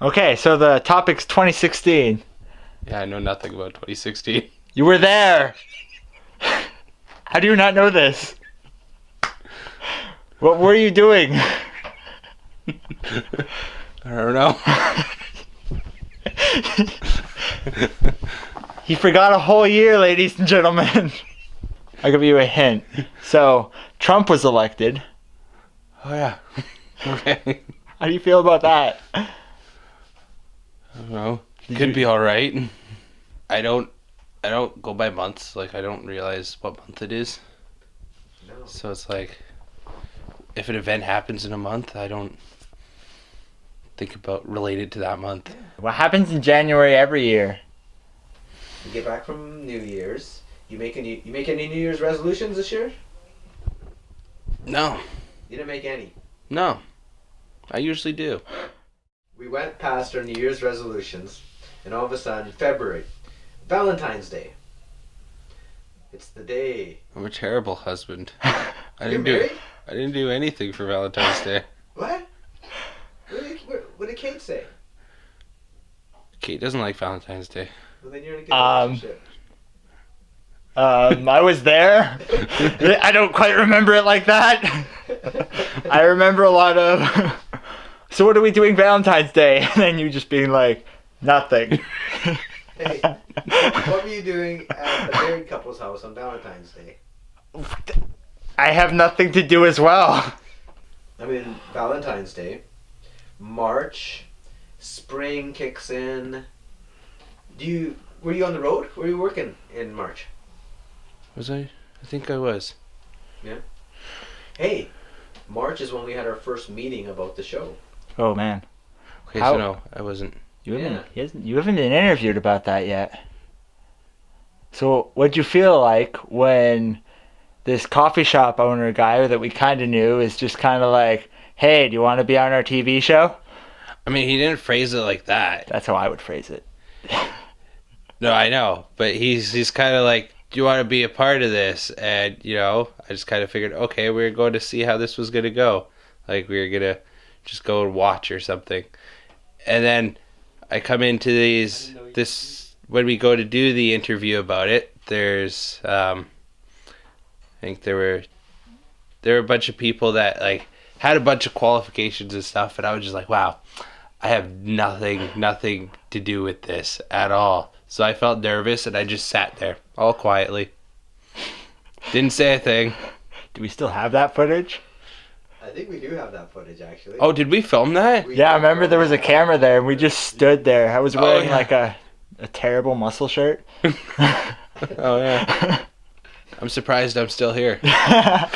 Okay, so the topic's 2016. Yeah, I know nothing about 2016. You were there. How do you not know this? What were you doing? I don't know. He forgot a whole year, ladies and gentlemen. I'll give you a hint. So, Trump was elected. Oh yeah. Okay. How do you feel about that? I don't know. Could be all right. I don't go by months. Like, I don't realize what month it is. No. So it's like, if an event happens in a month, I don't think about related to that month. What happens in January every year? You get back from New Year's. You make any New Year's resolutions this year? No. You didn't make any. No. I usually do. We went past our New Year's resolutions, and all of a sudden, February, Valentine's Day. It's the day. I'm a terrible husband. You're married? I didn't do anything for Valentine's Day. What? What did Kate say? Kate doesn't like Valentine's Day. Well, then you're in a good relationship. I was there. I don't quite remember it like that. I remember a lot of, so what are we doing Valentine's Day? And then you just being like, nothing. Hey, what were you doing at the married couple's house on Valentine's Day? I have nothing to do as well. I mean, Valentine's Day, March, spring kicks in. Were you on the road? Were you working in March? Was I? I think I was. Yeah. Hey, March is when we had our first meeting about the show. Oh man. Okay, How- so no, I wasn't. You haven't been interviewed about that yet. So what'd you feel like when this coffee shop owner guy that we kind of knew is just kind of like, hey, do you want to be on our TV show? I mean, he didn't phrase it like that. That's how I would phrase it. No, I know, but he's kind of like, do you want to be a part of this? And, I just kind of figured, okay, we were going to see how this was going to go. Like, we were going to just go and watch or something. And then I come into when we go to do the interview about it, there's, I think there were a bunch of people that, like, had a bunch of qualifications and stuff, and I was just like, wow, I have nothing to do with this at all. So I felt nervous, and I just sat there, all quietly. Didn't say a thing. Do we still have that footage? I think we do have that footage, actually. Oh, did we film that? We Yeah, I did remember there was a camera there, and we just stood there. I was wearing yeah. like a terrible muscle shirt. Oh, yeah. I'm surprised I'm still here. Yeah,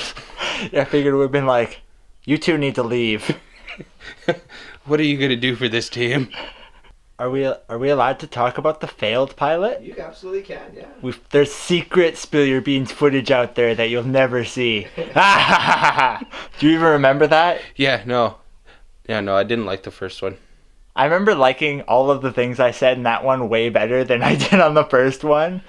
I figured it would have been like, you two need to leave. What are you going to do for this team? Are we allowed to talk about the failed pilot? You absolutely can, yeah. There's secret Spill Your Beans footage out there that you'll never see. Do you even remember that? Yeah, no, I didn't like the first one. I remember liking all of the things I said in that one way better than I did on the first one.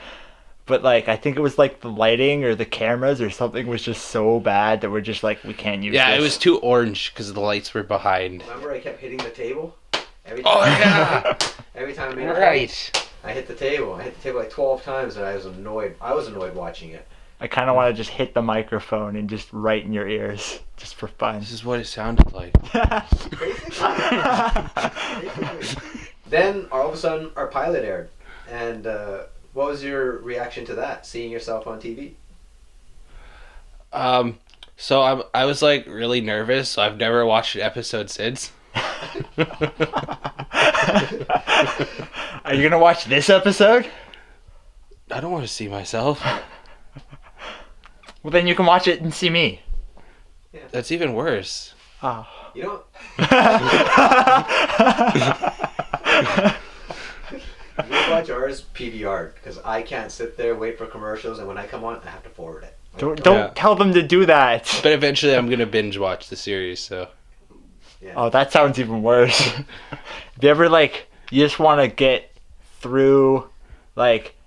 But like, I think it was like the lighting or the cameras or something was just so bad that we're just like, we can't use Yeah, this. it was too orange because the lights were behind. Remember I kept hitting the table? Every Oh, yeah. Every time I made a Right. I hit the table. I hit the table like 12 times and I was annoyed. I was annoyed watching it. I kind of want to just hit the microphone and just right in your ears, just for fun. This is what it sounded like. Basically. Then all of a sudden our pilot aired. And what was your reaction to that, seeing yourself on TV? So I was like really nervous. So I've never watched an episode since. Are you gonna watch this episode? I don't want to see myself. Well, then you can watch it and see me. That's even worse. Oh. You don't. You watch ours PVR because I can't sit there wait for commercials, and when I come on, I have to forward it. Don't Yeah. tell them to do that. But eventually I'm gonna binge watch the series. So Yeah. Oh, that sounds even worse. If you ever you just want to get through,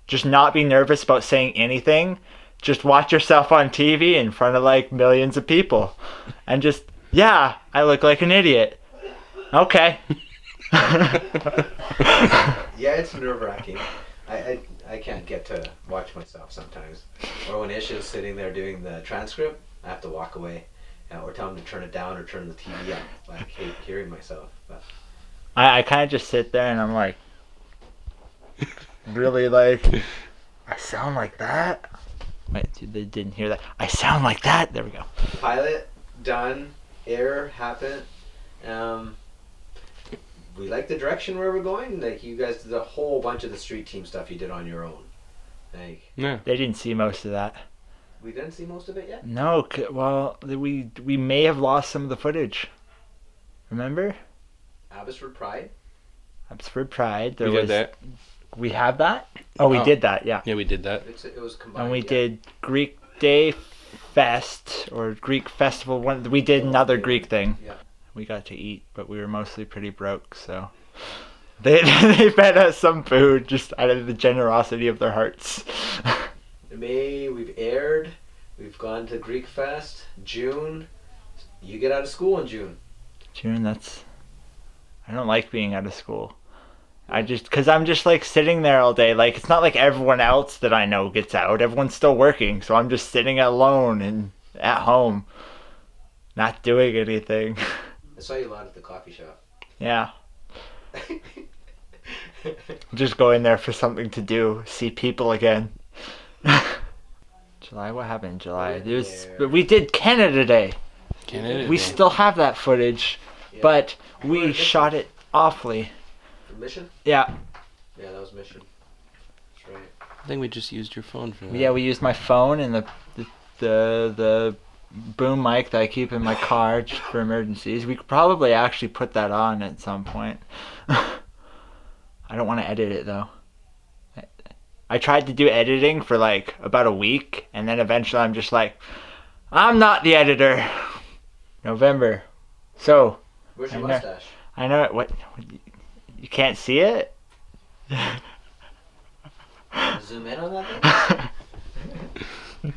just not be nervous about saying anything, just watch yourself on TV in front of millions of people, and just I look like an idiot. Okay. Yeah, it's nerve wracking. I can't get to watch myself sometimes. Or when Ish is sitting there doing the transcript, I have to walk away, or tell him to turn it down or turn the TV up. I hate hearing myself. But I kind of just sit there and I'm like, really like, I sound like that? Wait, dude, they didn't hear that. I sound like that? There we go. pilot done, error happened. Um, we like the direction where we're going. Like you guys did a whole bunch of the street team stuff you did on your own. Like Yeah. They didn't see most of that. we didn't see most of it yet. No, well, we may have lost some of the footage. Remember? Abbotsford Pride. Abbotsford Pride. There We was, did that. We have that? Oh, we Oh. did that, yeah. Yeah, we did that. It was combined. And we yeah. did Greek Day Fest or Greek Festival. We did another Greek thing. Yeah. We got to eat, but we were mostly pretty broke, so they they fed us some food just out of the generosity of their hearts. In May we've aired. We've gone to Greek Fest. June, you get out of school in June. June, I don't like being out of school. Cause I'm just like sitting there all day. Like it's not like everyone else that I know gets out. Everyone's still working, so I'm just sitting alone and at home, not doing anything. I saw you a lot at the coffee shop. Yeah, just going there for something to do, see people again. July, what happened in July? But we did Canada Day. Canada We Day. still have that footage, Yeah. but Where we is this shot it awfully. For Mission? Yeah, Yeah, that was Mission. That's right. I think we just used your phone for that. yeah. We used my phone and the boom mic that I keep in my car just for emergencies. We could probably actually put that on at some point. I don't want to edit it though. I tried to do editing for like about a week, and then eventually I'm just like, I'm not the editor. November. So Where's your I know. mustache? I know it. What you can't see it. Zoom in on that thing?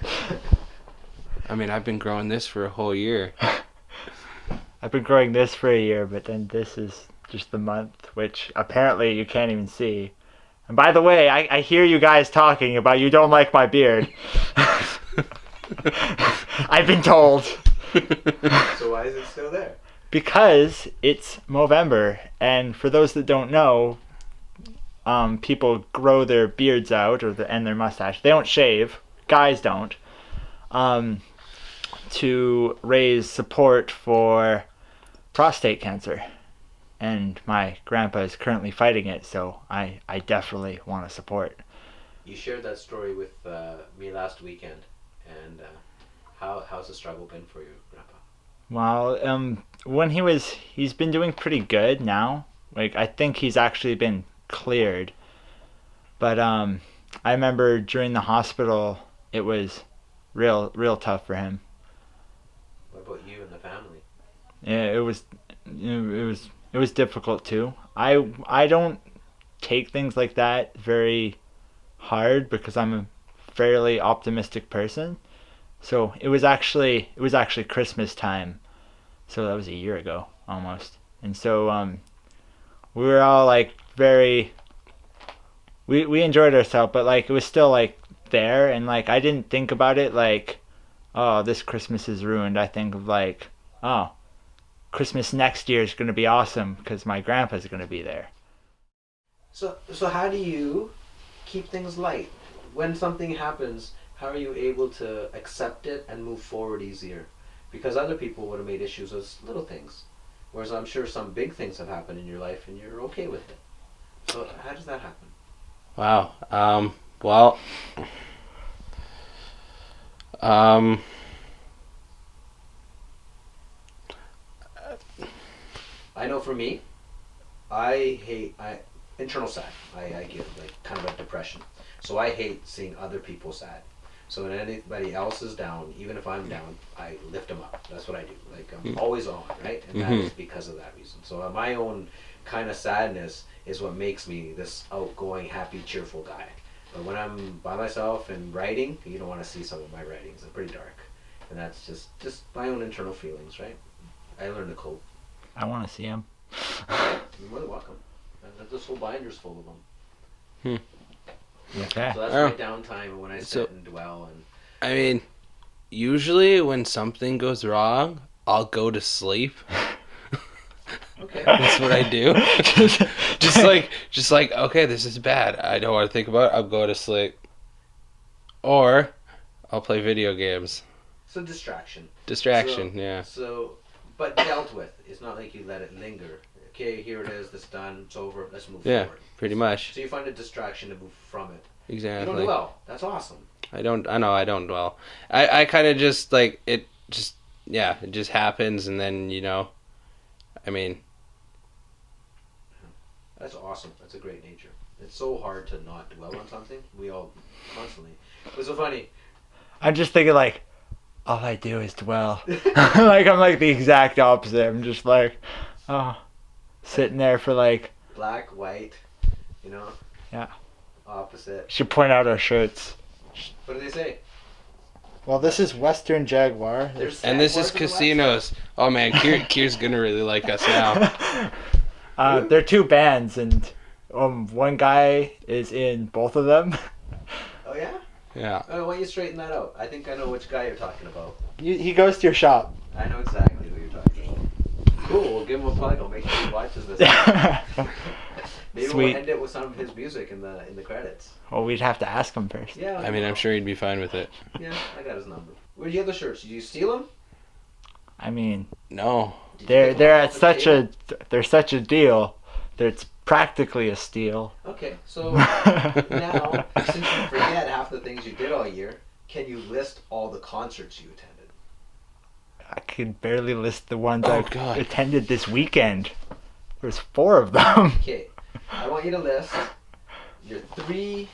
I mean, I've been growing this for a whole year. I've been growing this for a year, but then this is just the month, which apparently you can't even see. And by the way, I hear you guys talking about you don't like my beard. I've been told. So why is it still there? Because it's Movember, and for those that don't know, people grow their beards out and their mustache. They don't shave. Guys don't. To raise support for prostate cancer. And my grandpa is currently fighting it, so I definitely want to support. You shared that story with me last weekend, and how's the struggle been for you, Grandpa? Well, he's been doing pretty good now. Like I think he's actually been cleared. But I remember during the hospital, it was real tough for him. What about you and the family? Yeah, it was difficult too. I don't take things like that very hard because I'm a fairly optimistic person. So it was actually Christmas time. So that was a year ago almost. And so we were all like we enjoyed ourselves, but like it was still like there, and like I didn't think about it like, oh, this Christmas is ruined. I think of like, oh, Christmas next year is going to be awesome because my grandpa's going to be there. So how do you keep things light when something happens? How are you able to accept it and move forward easier? Because other people would have made issues with little things, whereas I'm sure some big things have happened in your life and you're okay with it. So how does that happen? Wow. Well. I know for me, I internal sad. I get like kind of like depression. So I hate seeing other people sad. So when anybody else is down, even if I'm down, I lift them up. That's what I do. Like I'm always on, right? And that is because of that reason. So my own kind of sadness is what makes me this outgoing, happy, cheerful guy. But when I'm by myself and writing, you don't want to see some of my writings. They're pretty dark. And that's just my own internal feelings, right? I learned to cope. I want to see him. You're more than welcome. This whole binder's full of them. Okay. So that's Oh. my downtime when I So- sit and dwell and. I mean, usually when something goes wrong, I'll go to sleep. Okay. That's what I do. just like, okay, this is bad. I don't want to think about it. I'll go to sleep. Or I'll play video games. So distraction. Distraction, So- yeah. So, but dealt with. It's not like you let it linger. Okay, here it is. This done. It's over. Let's move Yeah, forward. pretty much. So you find a distraction to move from it. You don't Exactly. dwell. That's awesome. I know I don't dwell. I kind of just like it just yeah, it just happens and then, I mean, That's awesome. That's a great nature. It's so hard to not dwell on something. We all constantly. It's so funny. I'm just thinking like, all I do is dwell. Like I'm like the exact opposite. I'm just like, oh, sitting there for like. Black, white, you know? Yeah. Opposite. Should point out our shirts. What do they say? Well, this is Western Jaguar. There's and this is Jaguars in the West? casinos. Oh man, Kier's gonna really like us now. They're two bands, and one guy is in both of them. Oh, yeah? Yeah. Why don't you straighten that out? I think I know which guy you're talking about. He goes to your shop. I know exactly who you're talking about. Cool, we'll give him a plug. I'll make sure he watches this. Maybe Sweet. we'll end it with some of his music in the credits. Well, we'd have to ask him first. Yeah. I mean, I'm sure he'd be fine with it. Yeah, I got his number. Where'd you get the shirts? Did you steal them? I mean, No. they're such a deal that it's practically a steal. Okay, so now, since you forget half the things you did all year, can you list all the concerts you attended? I could barely list the ones Oh, I God. attended this weekend. There's 4 of them. Okay, I want you to list your 3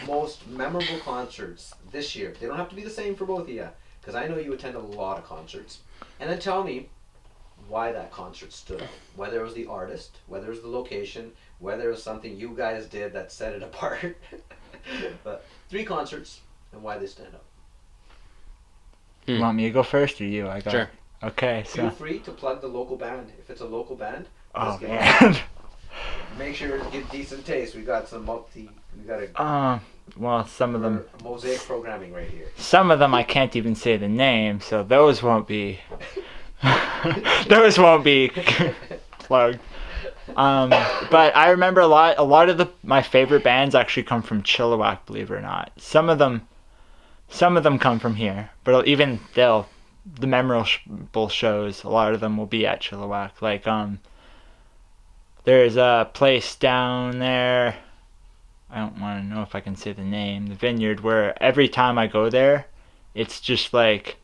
most memorable concerts this year. They don't have to be the same for both of you, because I know you attend a lot of concerts. And then tell me why that concert stood out. Whether it was the artist, whether it was the location, whether it was something you guys did that set it apart. But 3 concerts and why they stand out. You want me to go first or you? I got. Sure. Okay, Feel so. free to plug the local band. If it's a local band, Oh let's get man. make sure to get decent taste. We got some Well, some of them. mosaic programming right here. Some of them I can't even say the name, so those won't be. Those won't be plugged. But I remember a lot of my favorite bands actually come from Chilliwack, believe it or not. Some of them come from here, but even the memorable shows, a lot of them will be at Chilliwack. Like there's a place down there. I don't want to know if I can say the name. The Vineyard, where every time I go there, it's just like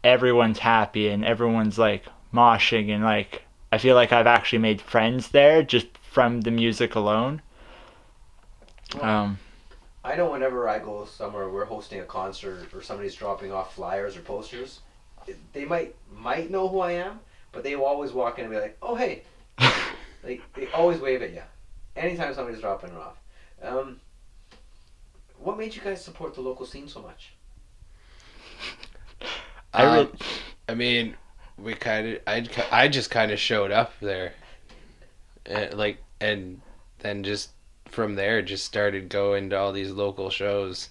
everyone's happy and everyone's like moshing and like I feel like I've actually made friends there just from the music alone. I know whenever I go somewhere, we're hosting a concert or somebody's dropping off flyers or posters. They might know who I am, but they will always walk in and be like, "Oh hey," like they always wave at you anytime somebody's dropping it off. What made you guys support the local scene so much? I mean, I just kind of showed up there, and then just from there just started going to all these local shows.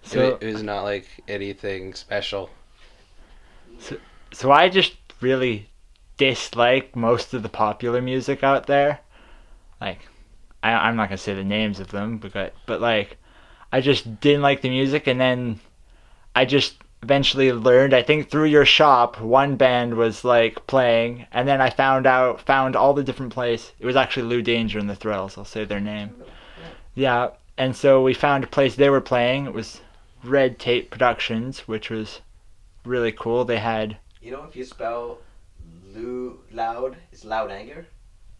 So It was not like anything special. So I just really dislike most of the popular music out there. Like, I'm not gonna say the names of them, but like, I just didn't like the music, and then I just eventually learned. I think through your shop, one band was like playing, and then I found all the different places. It was actually Lou Danger and the Thrills. I'll say their name. Yeah, and so we found a place they were playing. It was Red Tape Productions, which was really cool. They had. You know, if you spell Lou loud, it's loud anger.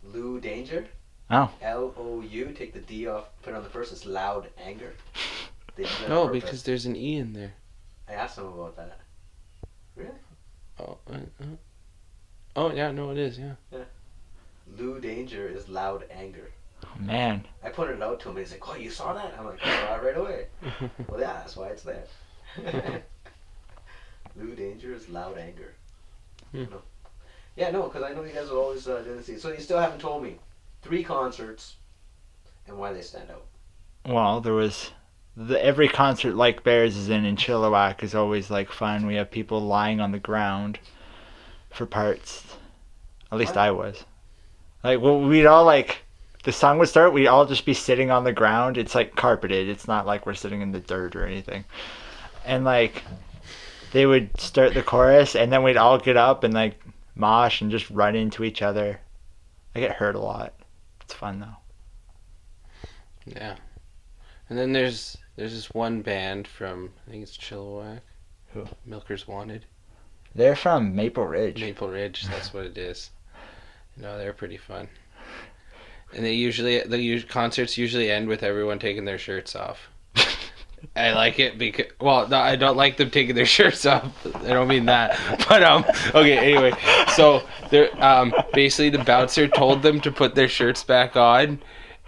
Lou Danger. Oh. Lou. Take the D off. Put it on the first. It's loud anger. They did that on No, purpose. because there's an E in there. I asked them about that. Really? Oh yeah, no, it is, yeah. Lou Danger is loud anger. Oh, man. I pointed it out to him. And he's like, "Oh, you saw that?" I'm like, "I saw it right away." Well, yeah, that's why it's there. Lou Danger is loud anger. Hmm. No. Yeah, no, because I know you guys are always doing the. So you still haven't told me 3 concerts and why they stand out. Well, there was every concert like Bears is in Chilliwack is always like fun. We have people lying on the ground for parts. At least What? I was. Like, well, we'd all like the song would start. We'd all just be sitting on the ground. It's like carpeted. It's not like we're sitting in the dirt or anything. And like they would start the chorus, and then we'd all get up and like mosh and just run into each other. I get hurt a lot. It's fun though. Yeah. And then there's this one band from, I think it's Chilliwack. Who? Milkers Wanted. They're from Maple Ridge. Maple Ridge, that's what it is. No, they're pretty fun. And the concerts usually end with everyone taking their shirts off. I like it because, well, no, I don't like them taking their shirts off. I don't mean that. But okay, anyway. So they're basically the bouncer told them to put their shirts back on,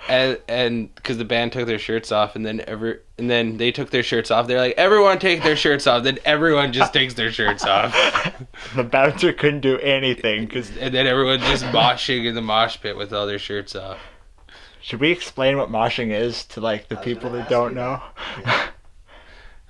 and because the band took their shirts off, and then they took their shirts off. They're like, everyone take their shirts off. Then everyone just takes their shirts off. The bouncer couldn't do anything because. And then everyone just moshing in the mosh pit with all their shirts off. Should we explain what moshing is to like the I was people gonna that ask don't you know? that.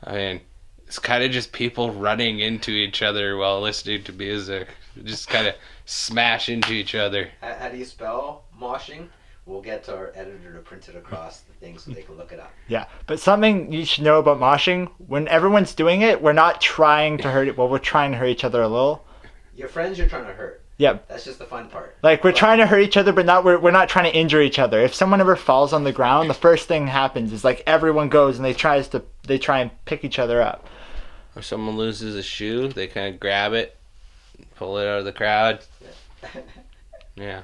I mean, it's kind of just people running into each other while listening to music. Just kind of smash into each other. How do you spell moshing? We'll get to our editor to print it across the thing so they can look it up. Yeah, but something you should know about moshing: when everyone's doing it, we're not trying to hurt it. Well, we're trying to hurt each other a little. Your friends you're trying to hurt. Yeah. That's just the fun part. Like we're trying to hurt each other, but we're not trying to injure each other. If someone ever falls on the ground, the first thing happens is like everyone goes and they try and pick each other up. Or someone loses a shoe, they kind of grab it, pull it out of the crowd. Yeah. Yeah.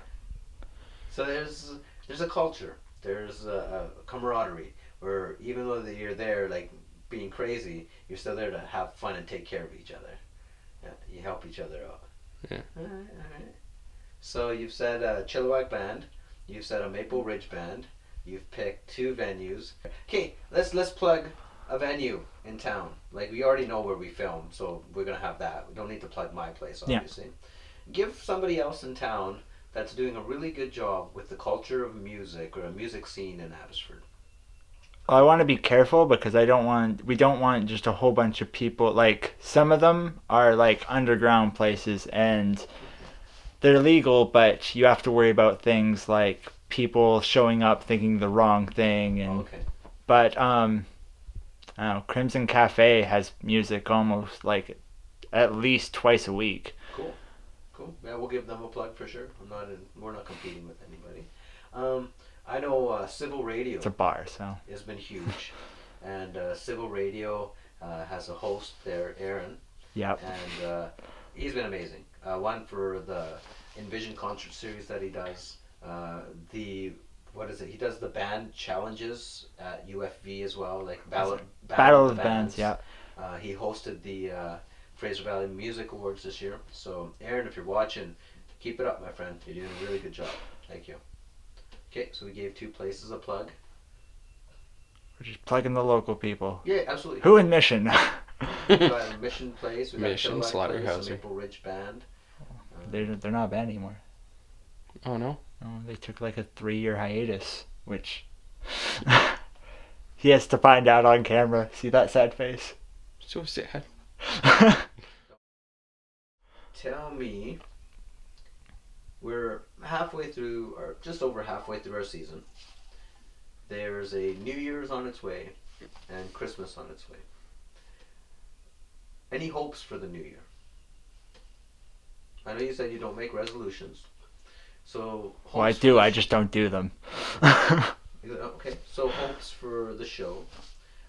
So there's a culture. There's a camaraderie where even though that you're there like being crazy, you're still there to have fun and take care of each other. Yeah, you help each other out. Yeah. All right. So you've said a Chilliwack band. You've said a Maple Ridge band. You've picked 2 venues. Okay, let's plug a venue in town. Like we already know where we film, so we're gonna have that. We don't need to plug my place, obviously. Yeah. Give somebody else in town that's doing a really good job with the culture of music or a music scene in Abbotsford. I want to be careful because we don't want just a whole bunch of people. Like some of them are like underground places and they're legal, but you have to worry about things like people showing up thinking the wrong thing. And okay. But I don't know, Crimson Cafe has music almost like at least twice a week. Cool. Yeah, we'll give them a plug for sure. We're not competing with anybody. I know Civil Radio. It's a bar, so has been huge, and Civil Radio has a host there, Aaron. Yep. And he's been amazing. One for the Envision concert series that he does. What is it? He does the band challenges at UFV as well, like Battle of the Bands. Yeah. He hosted the Fraser Valley Music Awards this year. So Aaron, if you're watching, keep it up, my friend. You're doing a really good job. Thank you. Okay, so we gave 2 places a plug. We're just plugging the local people. Yeah, absolutely. Who in Mission? We got a Mission Place. We got Mission, Chilliwack Slaughterhouse. Place, a Maple Ridge band. They're not a band anymore. Oh no? No, they took like a 3-year hiatus, which he has to find out on camera. See that sad face? So sad. Tell me, we're halfway through, or just over halfway through our season. There's a New Year's on its way, and Christmas on its way. Any hopes for the new year? I know you said you don't make resolutions. So Well, I do. I just don't do them. Okay, so hopes for the show,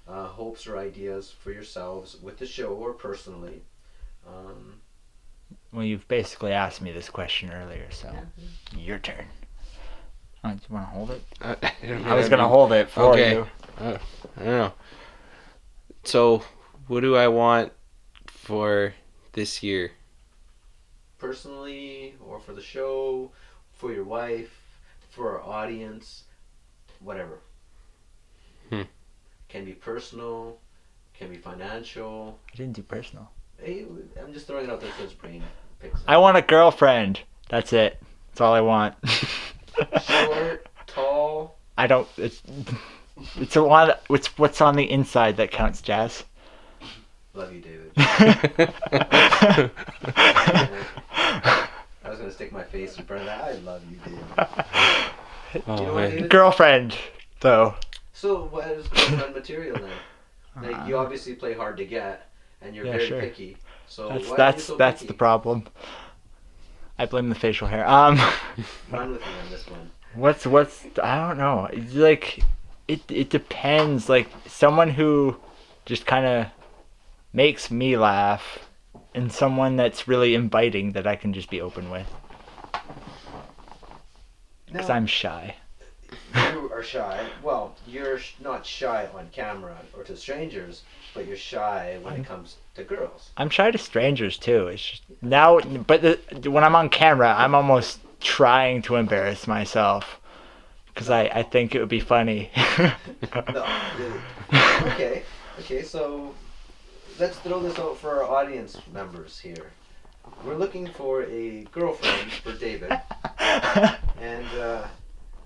hopes or ideas for yourselves with the show or personally. Well, you've basically asked me this question earlier, so Yeah. your turn. Oh, do you want to hold it? I I was going to hold it for you. I don't know. So, what do I want for this year? Personally, or for the show, for your wife, for our audience, whatever. Can be personal, can be financial. I didn't do personal. Hey, I'm just throwing it out there for his brain. Pick I want a girlfriend. That's it. That's all I want. short, tall. I don't. It's a lot. It's what's on the inside that counts, Jazz. Love you, David. I I was gonna stick my face in front of that. I love you, David. Oh, You know what, man. David? Girlfriend, though. So what is girlfriend material then? Like you obviously play hard to get, and you're Yeah, very sure. picky. So That's why are you that's so that's picky? the problem. I blame the facial hair. Run with me on this one. what's I don't know. It's like it depends. Like someone who just kind of makes me laugh, and someone that's really inviting that I can just be open with. Because Now, I'm shy. you are shy. Well, you're not shy on camera or to strangers, but you're shy when it comes to girls. I'm shy to strangers too. It's just, now, but when I'm on camera, I'm almost trying to embarrass myself because I think it would be funny. No, really. Okay. Okay, so let's throw this out for our audience members here. We're looking for a girlfriend for David, and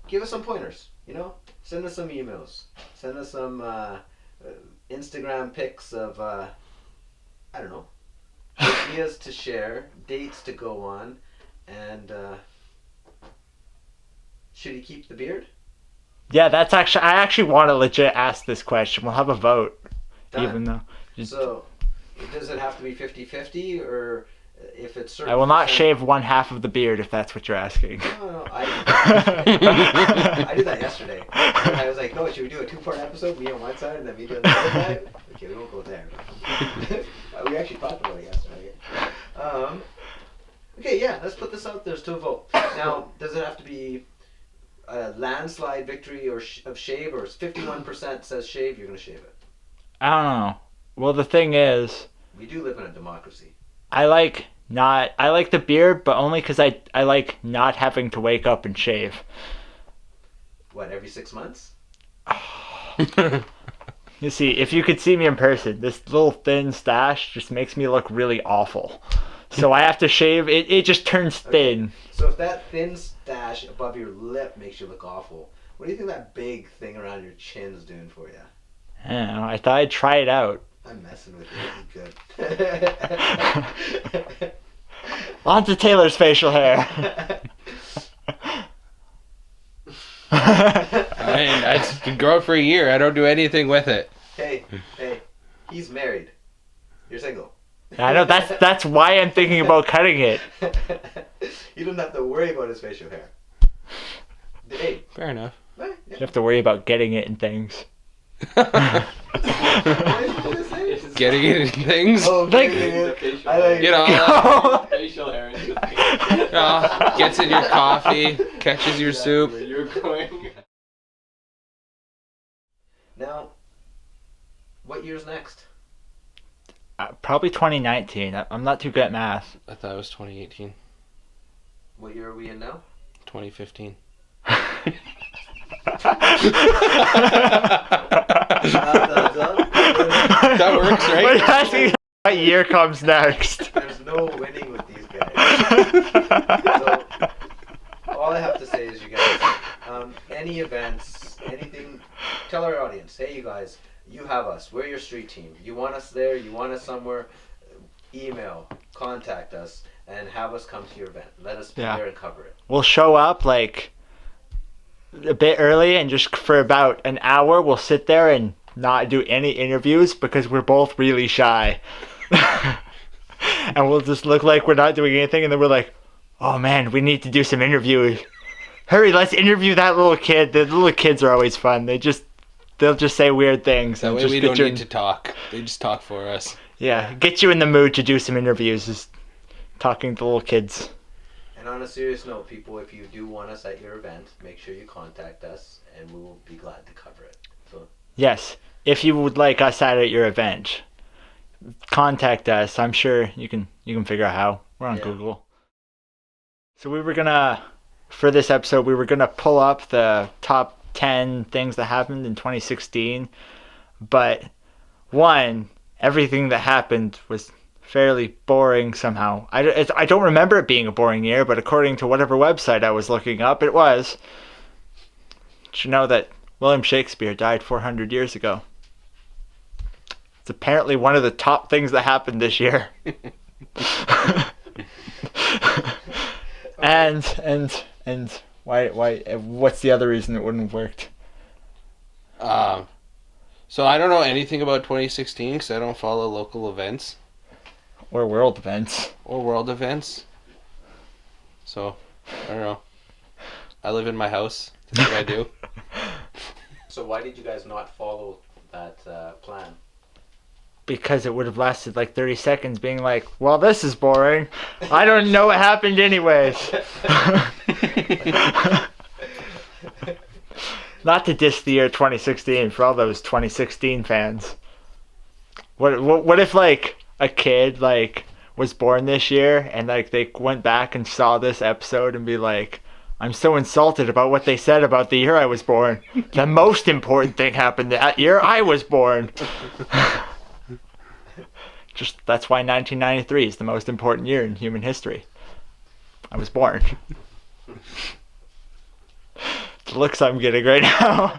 give us some pointers. You know, send us some emails, send us some Instagram pics of I don't know, ideas to share, dates to go on, and should he keep the beard? Yeah, I actually want to legit ask this question. We'll have a vote, Done. even though So, does it have to be 50-50, or if it's certain I will not percent- shave one half of the beard if that's what you're asking. No, I did that yesterday. I was like, no, should we do a 2-part episode? Me on one side and then me on the other side? Okay, we won't go there. We actually talked about it yesterday. Okay, yeah, let's put this out there to a vote. Now, does it have to be a landslide victory or of shave, or 51% says shave, you're going to shave it? I don't know. Well, the thing is, We do live in a democracy. I like the beard, but only because I like not having to wake up and shave. What, every 6 months? You see, if you could see me in person, this little thin stash just makes me look really awful. So I have to shave. It just turns thin. So if that thin stash above your lip makes you look awful, what do you think that big thing around your chin's doing for you? I don't know. I thought I'd try it out. I'm messing with you. This is good. On to Taylor's facial hair. It's been growing for a year. I don't do anything with it. Hey, he's married. You're single. I know that's why I'm thinking about cutting it. You don't have to worry about his facial hair. Hey, Fair enough. right, You have to worry about getting it and things. What did you just say? Getting it in things. Oh, Like- I like You know, Facial hair is just gets in your coffee, catches your soup. You're going. Now, what year's next? Probably 2019. I'm not too good at math. I thought it was 2018. What year are we in now? 2015. That works, right? What are you asking? What year comes next? There's no winning with these guys. So, all I have to say is, you guys, any events, anything, tell our audience, hey, you guys, you have us. We're your street team. You want us there, you want us somewhere, email, contact us, and have us come to your event. Let us be Yeah. there and cover it. We'll show up like a bit early, and just for about an hour, we'll sit there and not do any interviews because we're both really shy. And we'll just look like we're not doing anything, and then we're like, oh man, we need to do some interviews. Hurry, let's interview that little kid. The little kids are always fun. They'll just say weird things. That and way just we get don't you need to talk. They just talk for us. Yeah, get you in the mood to do some interviews. Just talking to little kids. And on a serious note, people, if you do want us at your event, make sure you contact us, and we will be glad to cover it. So, Yes, if you would like us at your event, contact us. I'm sure you can figure out how. We're on Yeah. Google. So for this episode, we were gonna pull up the top 10 things that happened in 2016, but one, everything that happened was fairly boring somehow. I don't remember it being a boring year, but according to whatever website I was looking up, it was. Did you know that William Shakespeare died 400 years ago? It's apparently one of the top things that happened this year. and why what's the other reason it wouldn't have worked? So I don't know anything about 2016 because I don't follow local events Or world events. or world events. So I don't know. I live in my house. That's what I do. So why did you guys not follow that plan? Because it would have lasted like 30 seconds being like, well, this is boring. I don't know what happened anyways. Not to diss the year 2016 for all those 2016 fans. What if like a kid like was born this year and like they went back and saw this episode and be like, I'm so insulted about what they said about the year I was born. The most important thing happened that year I was born. Just that's why 1993 is the most important year in human history. I was born. The looks I'm getting right now.